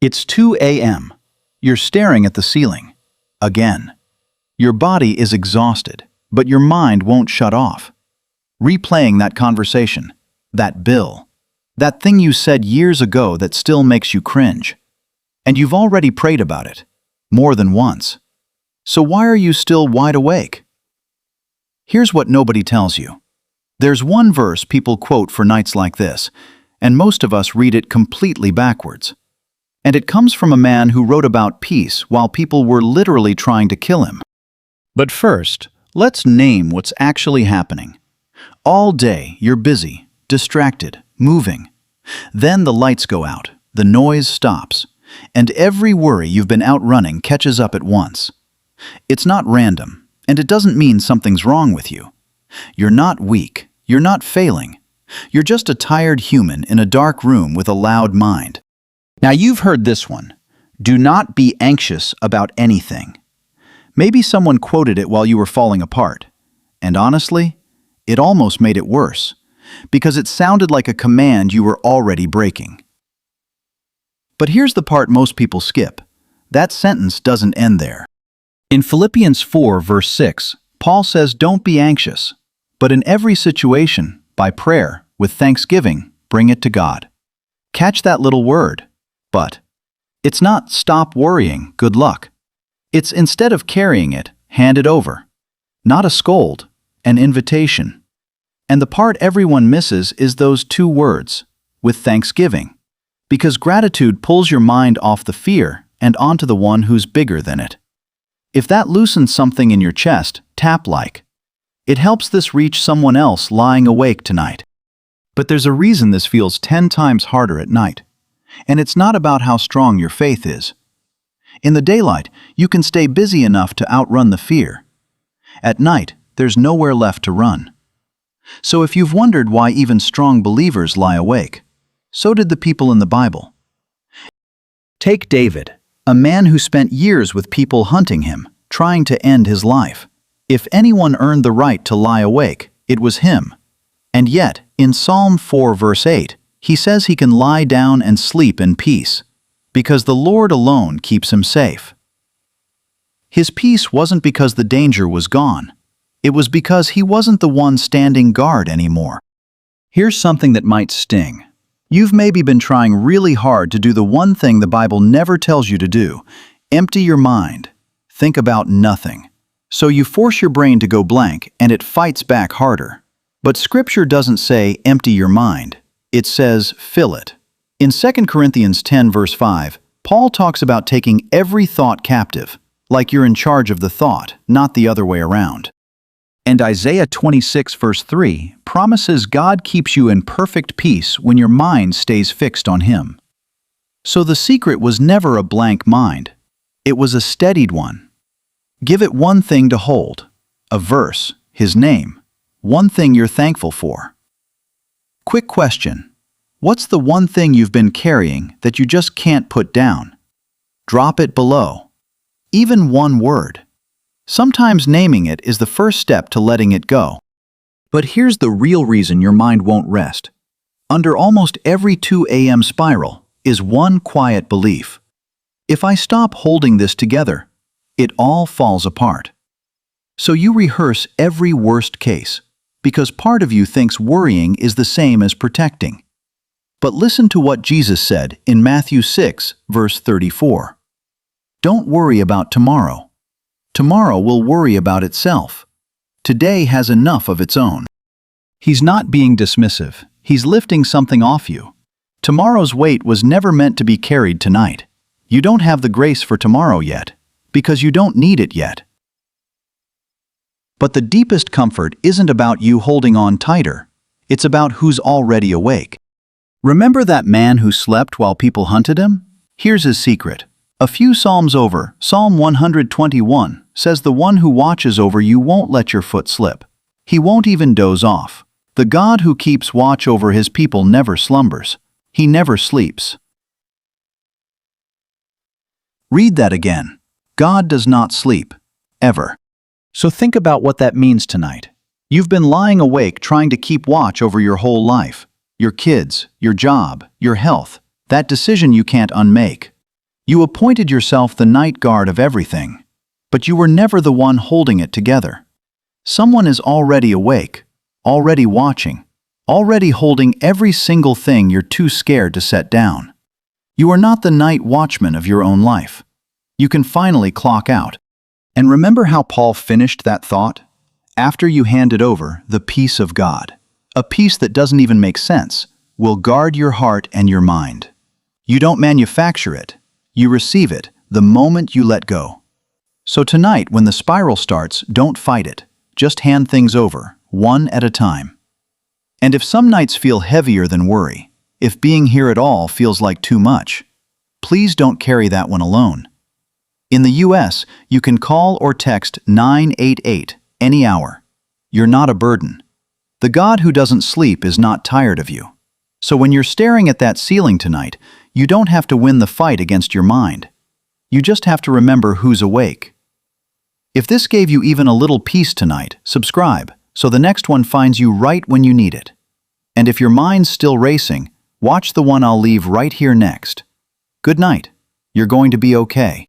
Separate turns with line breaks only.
It's 2 a.m. You're staring at the ceiling. Again. Your body is exhausted, but your mind won't shut off. Replaying that conversation, that bill, that thing you said years ago that still makes you cringe. And you've already prayed about it, more than once. So why are you still wide awake? Here's what nobody tells you. There's one verse people quote for nights like this, and most of us read it completely backwards. And it comes from a man who wrote about peace while people were literally trying to kill him. But first, let's name what's actually happening. All day, you're busy, distracted, moving. Then the lights go out, the noise stops, and every worry you've been outrunning catches up at once. It's not random, and it doesn't mean something's wrong with you. You're not weak, you're not failing. You're just a tired human in a dark room with a loud mind. Now you've heard this one. Do not be anxious about anything. Maybe someone quoted it while you were falling apart. And honestly, it almost made it worse, because it sounded like a command you were already breaking. But here's the part most people skip. That sentence doesn't end there. In Philippians 4, verse 6, Paul says, "Don't be anxious, but in every situation, by prayer, with thanksgiving, bring it to God." Catch that little word, but. It's not stop worrying, good luck. It's instead of carrying it, hand it over. Not a scold, an invitation. And the part everyone misses is those two words, with thanksgiving. Because gratitude pulls your mind off the fear and onto the one who's bigger than it. If that loosens something in your chest, tap like. It helps this reach someone else lying awake tonight. But there's a reason this feels 10 times harder at night. And it's not about how strong your faith is. In the daylight, you can stay busy enough to outrun the fear. At night, there's nowhere left to run. So if you've wondered why even strong believers lie awake, so did the people in the Bible. Take David, a man who spent years with people hunting him, trying to end his life. If anyone earned the right to lie awake, it was him. And yet, in Psalm 4 verse 8, he says he can lie down and sleep in peace, because the Lord alone keeps him safe. His peace wasn't because the danger was gone. It was because he wasn't the one standing guard anymore. Here's something that might sting. You've maybe been trying really hard to do the one thing the Bible never tells you to do. Empty your mind. Think about nothing. So you force your brain to go blank, and it fights back harder. But Scripture doesn't say empty your mind. It says fill it. In 2 Corinthians 10 verse 5, Paul talks about taking every thought captive, like you're in charge of the thought, not the other way around. And Isaiah 26 verse 3 promises God keeps you in perfect peace when your mind stays fixed on Him. So the secret was never a blank mind. It was a steadied one. Give it one thing to hold, a verse, His name, one thing you're thankful for. Quick question. What's the one thing you've been carrying that you just can't put down? Drop it below. Even one word. Sometimes naming it is the first step to letting it go. But here's the real reason your mind won't rest. Under almost every 2 a.m. spiral is one quiet belief. If I stop holding this together, it all falls apart. So you rehearse every worst case, because part of you thinks worrying is the same as protecting. But listen to what Jesus said in Matthew 6, verse 34. Don't worry about tomorrow. Tomorrow will worry about itself. Today has enough of its own. He's not being dismissive. He's lifting something off you. Tomorrow's weight was never meant to be carried tonight. You don't have the grace for tomorrow yet, because you don't need it yet. But the deepest comfort isn't about you holding on tighter. It's about who's already awake. Remember that man who slept while people hunted him? Here's his secret. A few psalms over, Psalm 121 says the one who watches over you won't let your foot slip. He won't even doze off. The God who keeps watch over His people never slumbers. He never sleeps. Read that again. God does not sleep, ever. So think about what that means tonight. You've been lying awake trying to keep watch over your whole life. Your kids, your job, your health, that decision you can't unmake. You appointed yourself the night guard of everything, but you were never the one holding it together. Someone is already awake, already watching, already holding every single thing you're too scared to set down. You are not the night watchman of your own life. You can finally clock out. And remember how Paul finished that thought? After you handed over the peace of God, a peace that doesn't even make sense, will guard your heart and your mind. You don't manufacture it, you receive it the moment you let go. So tonight, when the spiral starts, don't fight it. Just hand things over, one at a time. And if some nights feel heavier than worry, if being here at all feels like too much, please don't carry that one alone. In the US, you can call or text 988 any hour. You're not a burden. The God who doesn't sleep is not tired of you. So when you're staring at that ceiling tonight, you don't have to win the fight against your mind. You just have to remember who's awake. If this gave you even a little peace tonight, subscribe so the next one finds you right when you need it. And if your mind's still racing, watch the one I'll leave right here next. Good night. You're going to be okay.